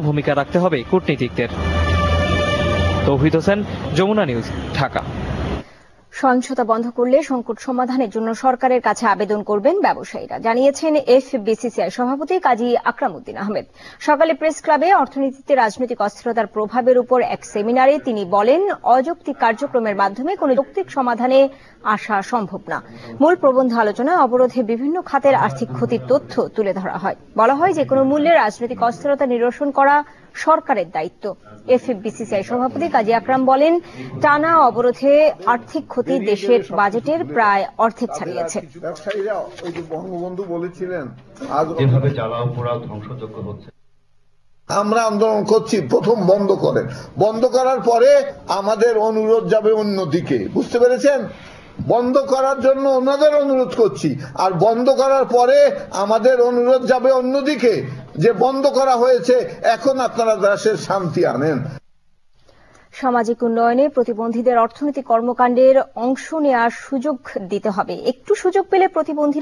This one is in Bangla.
ভূমিকা রাখতে হবে কূটনীতিকদের। তৌহিদ হোসেন, যমুনা নিউজ, ঢাকা। সহিংসতা বন্ধ করলে সংকট সমাধানের জন্য সরকারের কাছে আবেদন করবেন ব্যবসায়ীরা, জানিয়েছেন এফবিসিসিআই সভাপতি কাজী আকরাম উদ্দিন আহমেদ। সকালে প্রেস ক্লাবে অর্থনীতিতে রাজনৈতিক অস্থিরতার প্রভাবের উপর এক সেমিনারে তিনি বলেন, অযৌক্তিক কার্যক্রমের মাধ্যমে কোনো যৌক্তিক সমাধানে আসা সম্ভব না। মূল প্রবন্ধ আলোচনায় অবরোধে বিভিন্ন খাতের আর্থিক ক্ষতির তথ্য তুলে ধরা হয়। বলা হয়, যে কোনো মূল্যে রাজনৈতিক অস্থিরতা নিরসন করা সরকারের দায়িত্ব। এফবিসিসিআই সভাপতি কাজী আকরাম বলেন, টানা অবরোধে আর্থিক ক্ষতি দেশের বাজেটের প্রায় অর্ধেক ছাড়িয়েছে। ব্যবসায়ীরা ওই যে বঙ্গবন্ধু বলেছিলেন, যেভাবে জ্বালাও পোড়াও ধ্বংসযজ্ঞ হচ্ছে, আমরা আন্দোলন করছি, প্রথম বন্ধ করেন। বন্ধ করার পরে আমাদের অনুরোধ যাবে অন্যদিকে, বুঝতে পেরেছেন? বন্ধ করার জন্য ওনাদের অনুরোধ করছি, আর বন্ধ করার পরে আমাদের অনুরোধ যাবে অন্যদিকে, যে বন্ধ করা হয়েছে, এখন আপনারা দেশের শান্তি আনেন। সামাজিক উন্নয়নে প্রতিবন্ধীদের অর্থনৈতিক কর্মকাণ্ডের অংশ নেওয়ার সুযোগ দিতে হবে। একটু সুযোগ পেলে প্রতিবন্ধী